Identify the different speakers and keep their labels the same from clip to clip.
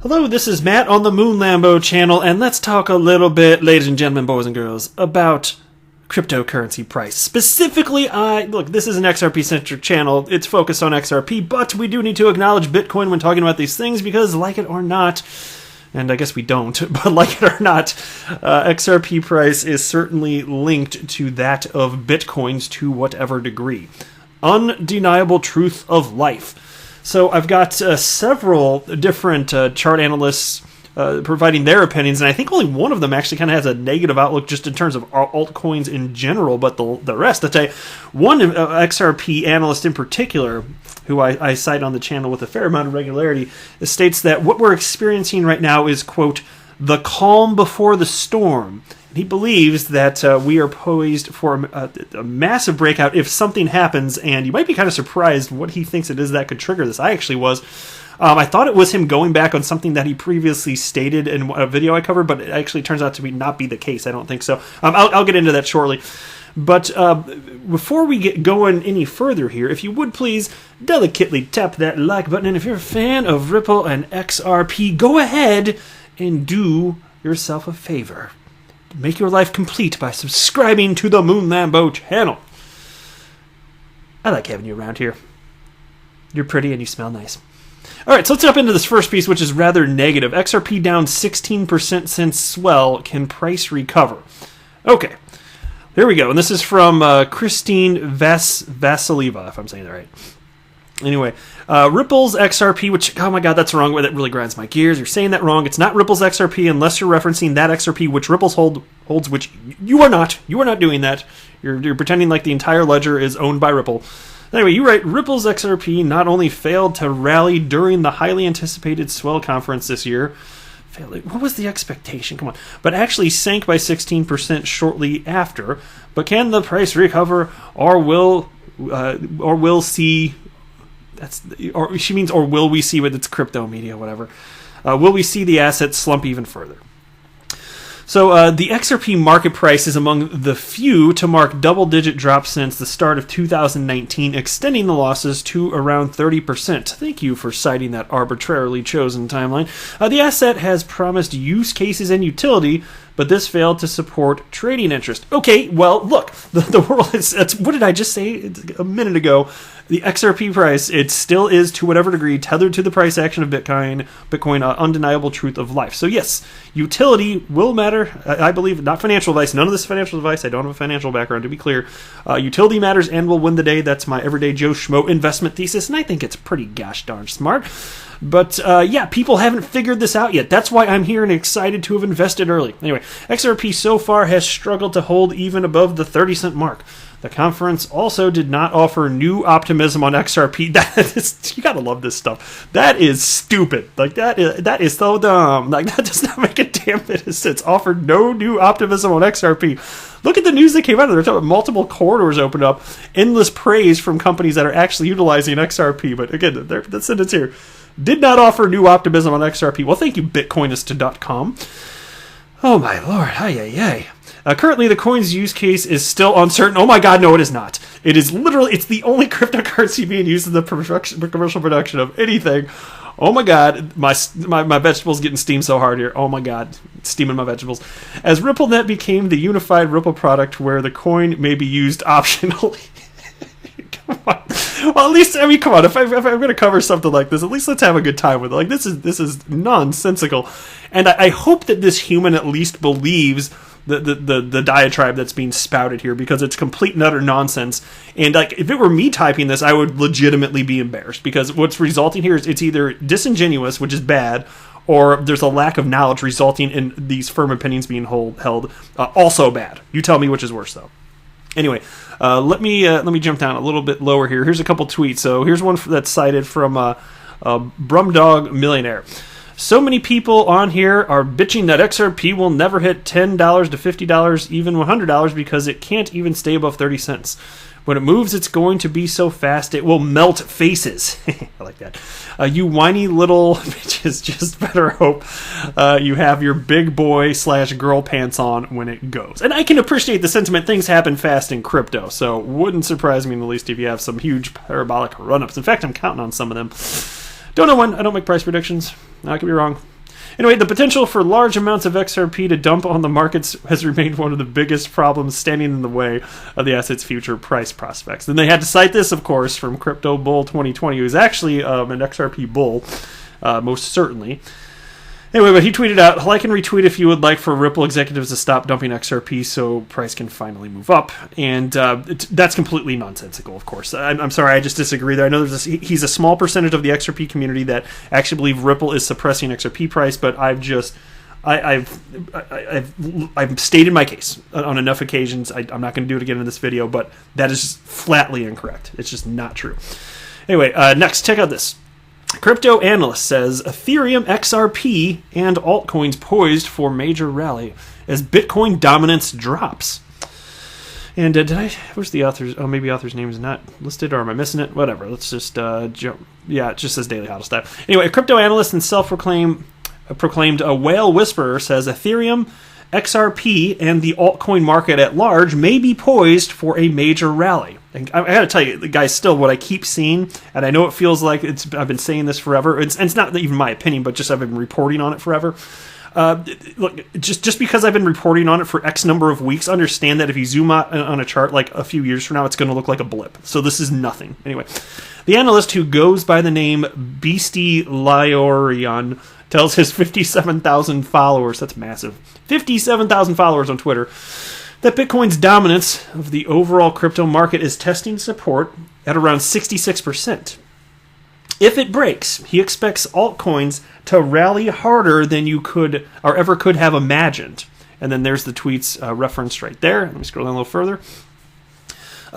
Speaker 1: Hello, this is Matt on the Moon Lambo channel, and let's talk a little bit, ladies and gentlemen, boys and girls, about cryptocurrency price. Specifically, look, this is an XRP-centric channel. It's focused on XRP, but we do need to acknowledge Bitcoin when talking about these things because, like it or not, and I guess we don't, but like it or not, XRP price is certainly linked to that of Bitcoin's to whatever degree. Undeniable truth of life. So I've got several different chart analysts providing their opinions, and I think only one of them actually kind of has a negative outlook just in terms of altcoins in general, but the rest, I'd say, one XRP analyst in particular, who I cite on the channel with a fair amount of regularity, states that what we're experiencing right now is, quote, the calm before the storm. He believes that we are poised for a massive breakout if something happens, and you might be kind of surprised what he thinks it is that could trigger this. I actually was. I thought it was him going back on something that he previously stated in a video I covered, but it actually turns out to not be the case. I don't think so. I'll get into that shortly. But before we get going any further here, if you would please delicately tap that like button, and if you're a fan of Ripple and XRP, go ahead and do yourself a favor. Make your life complete by subscribing to the Moon Lambo channel. I like having you around here. You're pretty and you smell nice. Alright, so let's jump into this first piece, which is rather negative. XRP down 16% since swell. Can price recover? Okay, here we go. And this is from Christine Vasileva, if I'm saying that right. Anyway, Ripple's XRP, which, oh my god, that's wrong. That really grinds my gears. You're saying that wrong. It's not Ripple's XRP unless you're referencing that XRP, which Ripple's holds, which you are not. You are not doing that. You're pretending like the entire ledger is owned by Ripple. Anyway, you write, Ripple's XRP not only failed to rally during the highly anticipated swell conference this year, what was the expectation? Come on. But actually sank by 16% shortly after. But can the price recover, or will see... she means, or will we see with its crypto media, whatever. Will we see the asset slump even further? So the XRP market price is among the few to mark double-digit drops since the start of 2019, extending the losses to around 30%. Thank you for citing that arbitrarily chosen timeline. The asset has promised use cases and utility, but this failed to support trading interest. Okay, well, look, the world is... what did I just say a minute ago? The XRP price, it still is, to whatever degree, tethered to the price action of Bitcoin, undeniable truth of life. So yes, utility will matter, I believe, not financial advice. None of this is financial advice. I don't have a financial background, to be clear. Utility matters and will win the day. That's my everyday Joe Schmo investment thesis, and I think it's pretty gosh darn smart. But yeah, people haven't figured this out yet. That's why I'm here and excited to have invested early. Anyway, XRP so far has struggled to hold even above the 30-cent mark. The conference also did not offer new optimism on XRP. You gotta love this stuff. That is stupid. Like, that is so dumb. Like, that does not make a damn bit of sense. Offered no new optimism on XRP. Look at the news that came out of there. Talking about multiple corridors opened up. Endless praise from companies that are actually utilizing XRP. But again, that sentence here. Did not offer new optimism on XRP. Well, thank you, Bitcoinist.com. Oh my lord. Ay. Currently, the coin's use case is still uncertain. Oh my god, no, it is not. It is literally, it's the only cryptocurrency being used in the commercial production of anything. Oh my god, my vegetables getting steamed so hard here. Oh my god, steaming my vegetables. As RippleNet became the unified Ripple product where the coin may be used optionally. Come on. Well, at least, I mean, come on. If I'm going to cover something like this, at least let's have a good time with it. Like, this is nonsensical. And I hope that this human at least believes the diatribe that's being spouted here, because it's complete and utter nonsense. And like, if it were me typing this, I would legitimately be embarrassed, because what's resulting here is it's either disingenuous, which is bad, or there's a lack of knowledge resulting in these firm opinions being held, also bad. You tell me which is worse, though. Anyway, let me jump down a little bit lower here. Here's a couple tweets. So here's one that's cited from Brumdog Millionaire. So many people on here are bitching that XRP will never hit $10 to $50, even $100, because it can't even stay above 30 cents. When it moves, it's going to be so fast it will melt faces. I like that. You whiny little bitches, just better hope you have your big boy / girl pants on when it goes. And I can appreciate the sentiment. Things happen fast in crypto, so wouldn't surprise me in the least if you have some huge parabolic run-ups. In fact, I'm counting on some of them. Don't know when. I don't make price predictions. I could be wrong. Anyway, the potential for large amounts of XRP to dump on the markets has remained one of the biggest problems standing in the way of the asset's future price prospects. And they had to cite this, of course, from Crypto Bull 2020, who is actually an XRP bull, most certainly. Anyway, but he tweeted out, like and retweet if you would like for Ripple executives to stop dumping XRP so price can finally move up. And that's completely nonsensical, of course. I'm sorry, I just disagree there. I know he's a small percentage of the XRP community that actually believe Ripple is suppressing XRP price, but I've stated my case on enough occasions. I'm not going to do it again in this video, but that is just flatly incorrect. It's just not true. Anyway, next, check out this. Crypto Analyst says Ethereum, XRP, and altcoins poised for major rally as Bitcoin dominance drops. And where's the author's? Oh, maybe author's name is not listed, or am I missing it? Whatever. Let's just jump. Yeah, it just says Daily Hodl Style. Anyway, a crypto analyst and proclaimed a whale whisperer says Ethereum, XRP, and the altcoin market at large may be poised for a major rally. And I got to tell you, guys, still what I keep seeing, and I know it feels like I've been saying this forever. It's not even my opinion, but just I've been reporting on it forever. Look, just because I've been reporting on it for X number of weeks, understand that if you zoom out on a chart like a few years from now, it's going to look like a blip. So this is nothing. Anyway, the analyst who goes by the name Beastie Liorion tells his 57,000 followers, that's massive, 57,000 followers on Twitter, that Bitcoin's dominance of the overall crypto market is testing support at around 66%. If it breaks, he expects altcoins to rally harder than you could or ever could have imagined. And then there's the tweets referenced right there. Let me scroll down a little further.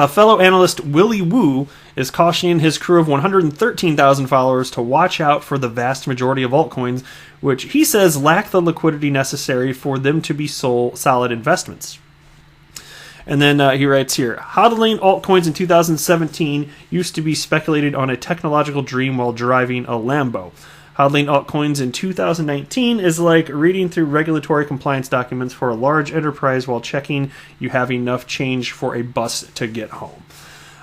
Speaker 1: Fellow analyst Willy Woo is cautioning his crew of 113,000 followers to watch out for the vast majority of altcoins, which he says lack the liquidity necessary for them to be solid investments. And then he writes here, hodling altcoins in 2017 used to be speculated on a technological dream while driving a Lambo. Hodling altcoins in 2019 is like reading through regulatory compliance documents for a large enterprise while checking you have enough change for a bus to get home.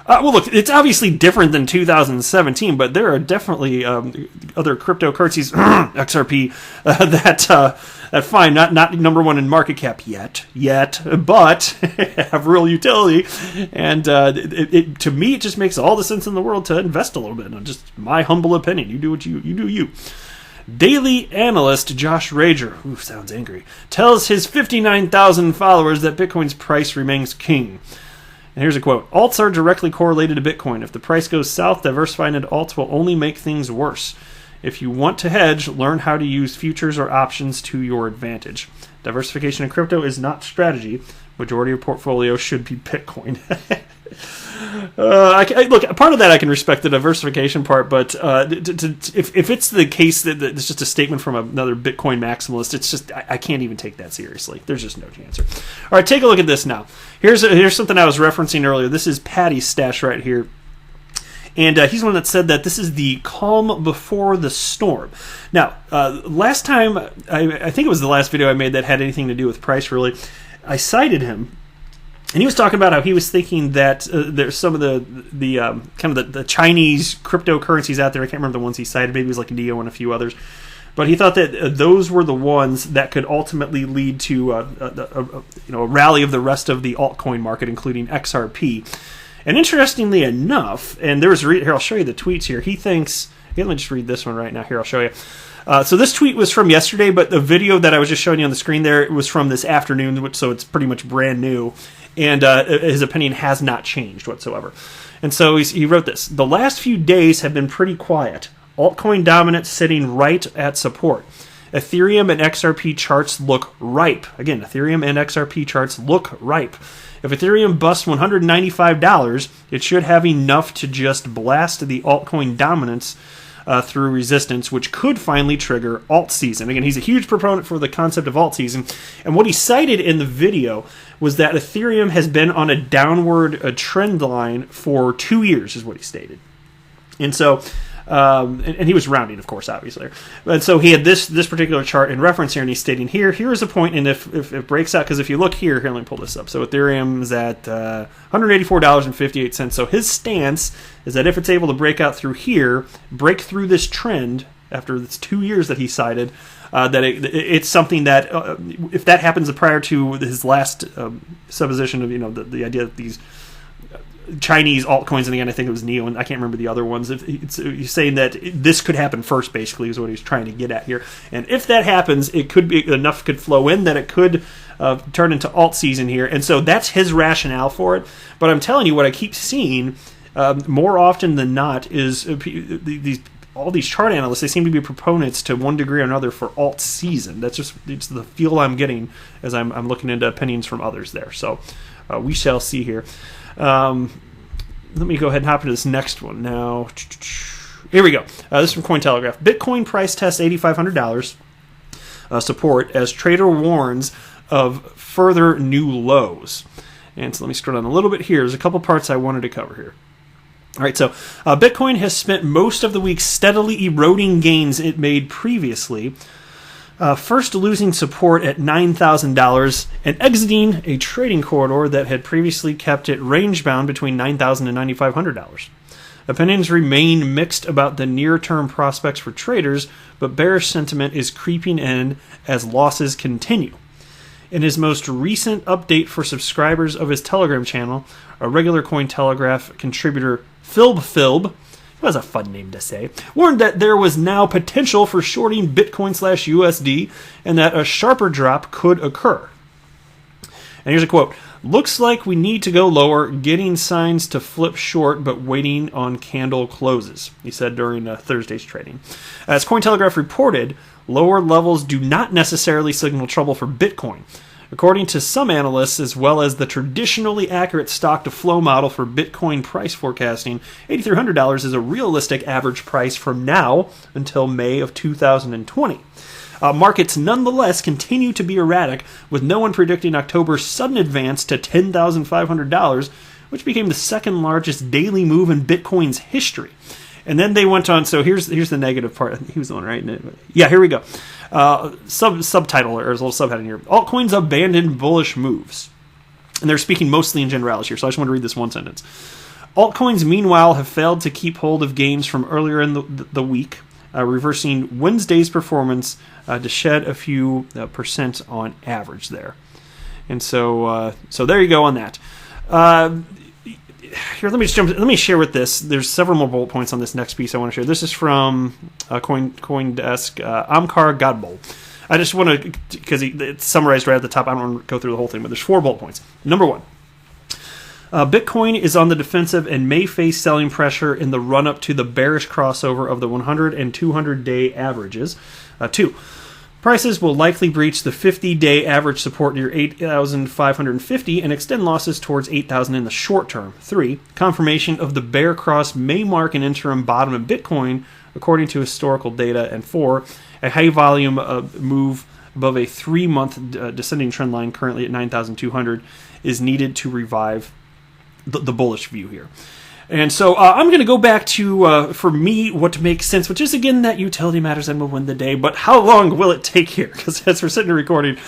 Speaker 1: Well, look, it's obviously different than 2017, but there are definitely other cryptocurrencies, XRP, that fine, not number one in market cap yet, but have real utility. And to me, it just makes all the sense in the world to invest a little bit. Just my humble opinion. You do what you do you. Daily analyst Josh Rager, who sounds angry, tells his 59,000 followers that Bitcoin's price remains king. And here's a quote. Alts are directly correlated to Bitcoin. If the price goes south, diversifying into alts will only make things worse. If you want to hedge, learn how to use futures or options to your advantage. Diversification in crypto is not strategy. Majority of portfolio should be Bitcoin. Look, part of that I can respect the diversification part, but if it's the case that it's just a statement from another Bitcoin maximalist, it's just I can't even take that seriously. There's just no chance. All right, take a look at this now. Here's something I was referencing earlier. This is Patty's stash right here. And he's the one that said that this is the calm before the storm. Now, last time, I think it was the last video I made that had anything to do with price, really, I cited him. And he was talking about how he was thinking that there's some of the kind of the Chinese cryptocurrencies out there. I can't remember the ones he cited. Maybe it was like Neo and a few others. But he thought that those were the ones that could ultimately lead to a rally of the rest of the altcoin market, including XRP. And interestingly enough, and here I'll show you the tweets here. He thinks. Let me just read this one right now. Here, I'll show you. So this tweet was from yesterday, but the video that I was just showing you on the screen there was from this afternoon, so it's pretty much brand new. And his opinion has not changed whatsoever. And so he wrote this. The last few days have been pretty quiet. Altcoin dominance sitting right at support. Ethereum and XRP charts look ripe. Again, Ethereum and XRP charts look ripe. If Ethereum busts $195, it should have enough to just blast the altcoin dominance through resistance, which could finally trigger alt season. Again, he's a huge proponent for the concept of alt season. And what he cited in the video was that Ethereum has been on a downward trend line for 2 years, is what he stated. And so, and he was rounding, of course, obviously. And so he had this particular chart in reference here, and he's stating here is a point, and if it breaks out, because if you look here, let me pull this up. So Ethereum's at $184.58. So his stance is that if it's able to break out through here, break through this trend, after it's 2 years that he cited, that it's something that if that happens prior to his last supposition of the idea that these Chinese altcoins, and again I think it was Neo, and I can't remember the other ones. He's saying that this could happen first, basically, is what he's trying to get at here. And if that happens, it could be enough could flow in that it could turn into alt season here. And so that's his rationale for it. But I'm telling you, what I keep seeing more often than not is all these chart analysts, they seem to be proponents to one degree or another for alt season. It's the feel I'm getting as I'm looking into opinions from others there. So we shall see here. Let me go ahead and hop into this next one now. Here we go. This is from Cointelegraph. Bitcoin price test $8,500 support as trader warns of further new lows. And so let me scroll down a little bit here. There's a couple parts I wanted to cover here. All right, so Bitcoin has spent most of the week steadily eroding gains it made previously, first losing support at $9,000 and exiting a trading corridor that had previously kept it range-bound between $9,000 and $9,500. Opinions remain mixed about the near-term prospects for traders, but bearish sentiment is creeping in as losses continue. In his most recent update for subscribers of his Telegram channel, a regular Cointelegraph contributor, Philb, who has a fun name to say, warned that there was now potential for shorting Bitcoin/USD and that a sharper drop could occur. And here's a quote. Looks like we need to go lower, getting signs to flip short, but waiting on candle closes, he said during Thursday's trading. As Cointelegraph reported, lower levels do not necessarily signal trouble for Bitcoin. According to some analysts, as well as the traditionally accurate stock-to-flow model for Bitcoin price forecasting, $8,300 is a realistic average price from now until May of 2020. Markets nonetheless continue to be erratic, with no one predicting October's sudden advance to $10,500, which became the second largest daily move in Bitcoin's history. And then they went on, so here's the negative part. He was the one, right? Yeah, here we go. Subtitle, or there's a little subheading here. Altcoins abandon bullish moves. And they're speaking mostly in generalities here, so I just want to read this one sentence. Altcoins, meanwhile, have failed to keep hold of gains from earlier in the week, reversing Wednesday's performance to shed a few percent on average there. And so there you go on that. Here, let me share with this. There's several more bullet points on this next piece I want to share. This is from CoinDesk, Amkar Godbol. I just want to, because it's summarized right at the top. I don't want to go through the whole thing, but there's 4 bullet points. Number 1, Bitcoin is on the defensive and may face selling pressure in the run-up to the bearish crossover of the 100 and 200-day averages. 2, prices will likely breach the 50-day average support near 8,550 and extend losses towards 8,000 in the short term. 3, confirmation of the bear cross may mark an interim bottom in Bitcoin, according to historical data. And 4, a high-volume move above a 3-month descending trend line, currently at 9,200, is needed to revive the bullish view here. And so I'm going to go back to, for me, what makes sense, which is, again, that utility matters and will win the day. But how long will it take here? Because as we're sitting here recording,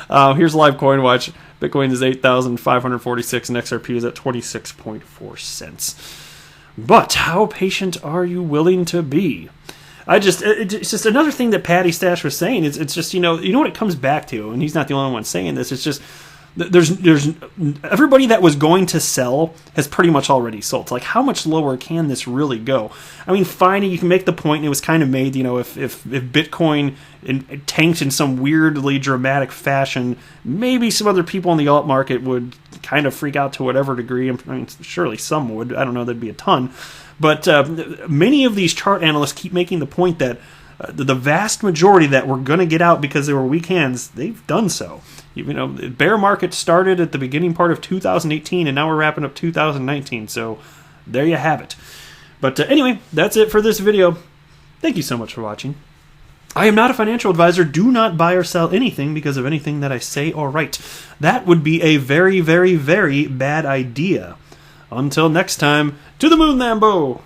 Speaker 1: here's live coin watch. Bitcoin is 8,546 and XRP is at 26.4 cents. But how patient are you willing to be? It's just another thing that Patty Stash was saying. It's just, you know what it comes back to, and he's not the only one saying this. It's just, there's everybody that was going to sell has pretty much already sold. Like, how much lower can this really go? I mean, fine, you can make the point, and it was kind of made, if Bitcoin tanked in some weirdly dramatic fashion, maybe some other people in the alt market would kind of freak out to whatever degree. I mean, surely some would. I don't know, there'd be a ton. But many of these chart analysts keep making the point that the vast majority that were going to get out because they were weak hands, they've done so. The bear market started at the beginning part of 2018, and now we're wrapping up 2019. So there you have it. But anyway, that's it for this video. Thank you so much for watching. I am not a financial advisor. Do not buy or sell anything because of anything that I say or write. That would be a very, very, very bad idea. Until next time, to the moon, Lambo!